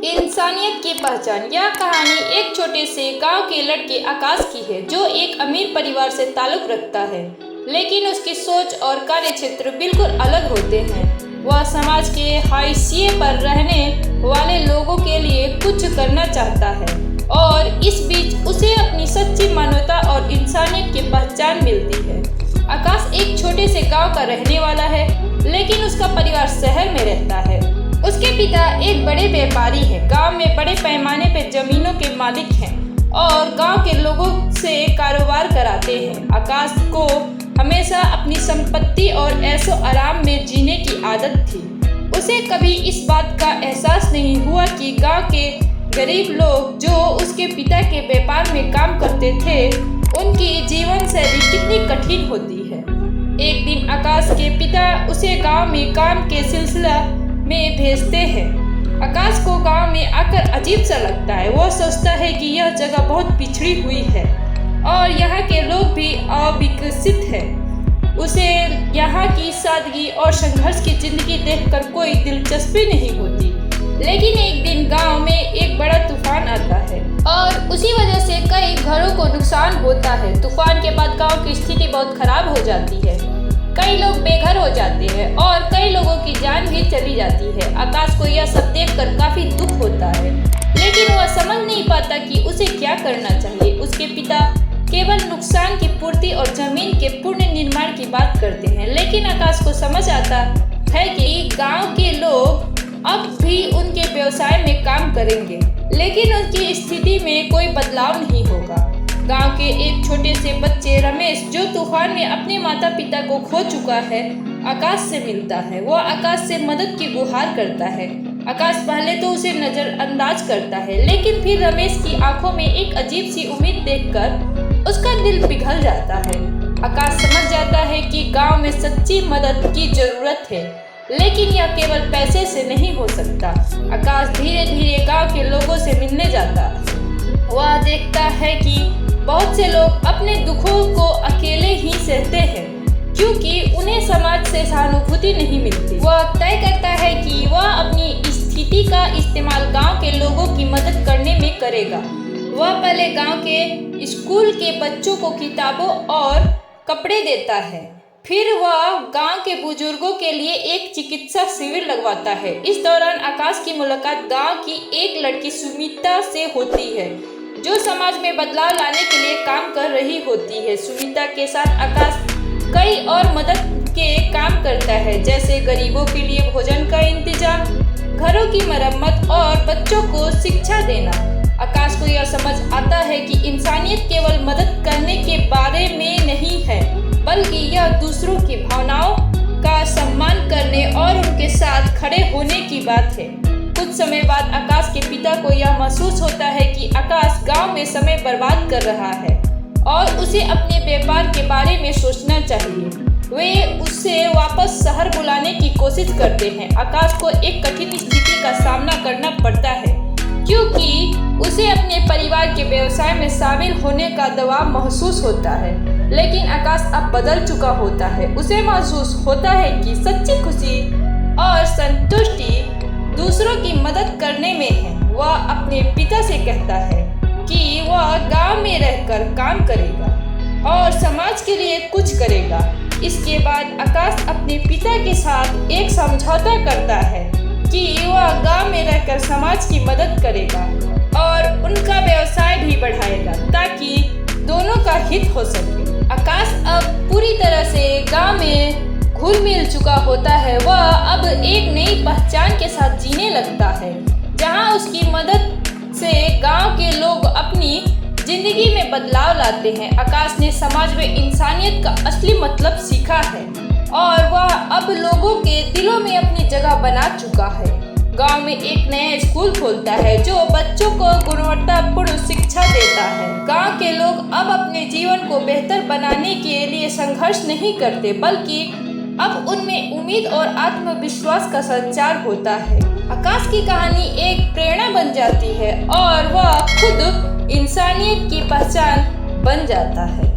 इंसानियत की पहचान। यह कहानी एक छोटे से गांव के लड़के आकाश की है जो एक अमीर परिवार से ताल्लुक रखता है, लेकिन उसकी सोच और कार्यक्षेत्र बिल्कुल अलग होते हैं। वह समाज के हाशिए पर रहने वाले लोगों के लिए कुछ करना चाहता है और इस बीच उसे अपनी सच्ची मानवता और इंसानियत की पहचान मिलती है। आकाश एक छोटे से गांव का रहने वाला है, लेकिन उसका परिवार शहर में रहता है। उसके पिता एक बड़े व्यापारी हैं, गांव में बड़े पैमाने पर जमीनों के मालिक हैं और गांव के लोगों से कारोबार कराते हैं। आकाश को हमेशा अपनी संपत्ति और ऐशो आराम में जीने की आदत थी। उसे कभी इस बात का एहसास नहीं हुआ कि गांव के गरीब लोग जो उसके पिता के व्यापार में काम करते थे, उनकी जीवन शैली कितनी कठिन होती है। एक दिन आकाश के पिता उसे गांव में काम के सिलसिला में भेजते हैं। आकाश को गांव में आकर अजीब सा लगता है। वह सोचता है कि यह जगह बहुत पिछड़ी हुई है और यहाँ के लोग भी अविकसित हैं। उसे यहाँ की सादगी और संघर्ष की जिंदगी देखकर कोई दिलचस्पी नहीं होती। लेकिन एक दिन गांव में एक बड़ा तूफान आता है और उसी वजह से कई घरों को नुकसान होता है। तूफान के बाद गांव की स्थिति बहुत खराब हो जाती है। कई लोग बेघर हो जाते हैं और कई लोगों की जान भी चली जाती है। आकाश को यह सब देखकर काफी दुख होता है, लेकिन वह समझ नहीं पाता कि उसे क्या करना चाहिए। उसके पिता केवल नुकसान की पूर्ति और जमीन के पुनर्निर्माण की बात करते हैं, लेकिन आकाश को समझ आता है कि गांव के लोग अब भी उनके व्यवसाय में काम करेंगे, लेकिन उनकी स्थिति में कोई बदलाव नहीं होगा। गांव के एक छोटे से बच्चे रमेश, जो तूफान में अपने माता पिता को खो चुका है, आकाश से मिलता है। वो आकाश से मदद की गुहार करता है। आकाश पहले तो उसे नजरअंदाज करता है, लेकिन फिर रमेश की आंखों में एक अजीब सी उम्मीद देखकर उसका दिल पिघल जाता है। आकाश समझ जाता है कि गांव में सच्ची मदद की जरूरत है, लेकिन यह केवल पैसे से नहीं हो सकता। आकाश धीरे धीरे गांव के लोगों से मिलने जाता है। वह देखता है कि बहुत से लोग अपने दुखों को अकेले ही सहते हैं, क्योंकि उन्हें समाज से सहानुभूति नहीं मिलती। वह तय करता है कि वह अपनी स्थिति का इस्तेमाल गांव के लोगों की मदद करने में करेगा। वह पहले गांव के स्कूल के बच्चों को किताबों और कपड़े देता है। फिर वह गांव के बुजुर्गों के लिए एक चिकित्सा शिविर लगवाता है। इस दौरान आकाश की मुलाकात गांव की एक लड़की सुमिता से होती है, जो समाज में बदलाव लाने के लिए काम कर रही होती है। सुमिता के साथ आकाश कई और मदद के काम करता है, जैसे गरीबों के लिए भोजन का इंतजाम, घरों की मरम्मत और बच्चों को शिक्षा देना। आकाश को यह समझ आता है कि इंसानियत केवल मदद करने के बारे में नहीं है, बल्कि यह दूसरों की भावनाओं का सम्मान करने और उनके साथ खड़े होने की बात है। कुछ समय बाद आकाश के पिता को यह महसूस होता है कि आकाश गांव में समय बर्बाद कर रहा है और उसे अपने व्यापार के बारे में सोचना चाहिए। वे उसे वापस शहर बुलाने की कोशिश करते हैं। आकाश को एक कठिन स्थिति का सामना करना पड़ता है, क्योंकि उसे अपने परिवार के व्यवसाय में शामिल होने का दबाव महसूस होता है। लेकिन आकाश अब बदल चुका होता है। उसे महसूस होता है कि सच्ची खुशी और संतुष्टि दूसरों की मदद करने में है। वह अपने पिता से कहता है कि वह गांव में रहकर काम करेगा और समाज के लिए कुछ करेगा। इसके बाद आकाश अपने पिता के साथ एक समझौता करता है कि वह गांव में रहकर समाज की मदद करेगा और उनका व्यवसाय भी बढ़ाएगा, ताकि दोनों का हित हो सके। आकाश अब पूरी तरह से गांव में घुल मिल चुका होता है। वह अब एक नई पहचान के साथ जीने लगता है, जहां उसकी मदद से गांव के लोग अपनी जिंदगी में बदलाव लाते हैं। आकाश ने समाज में इंसानियत का असली मतलब सीखा है और वह अब लोगों के दिलों में अपनी जगह बना चुका है। गांव में एक नया स्कूल खोलता है जो बच्चों को गुणवत्तापूर्ण शिक्षा देता है। गांव के लोग अब अपने जीवन को बेहतर बनाने के लिए संघर्ष नहीं करते, बल्कि अब उनमें उम्मीद और आत्मविश्वास का संचार होता है। आकाश की कहानी एक प्रेरणा बन जाती है और वह खुद इंसानियत की पहचान बन जाता है।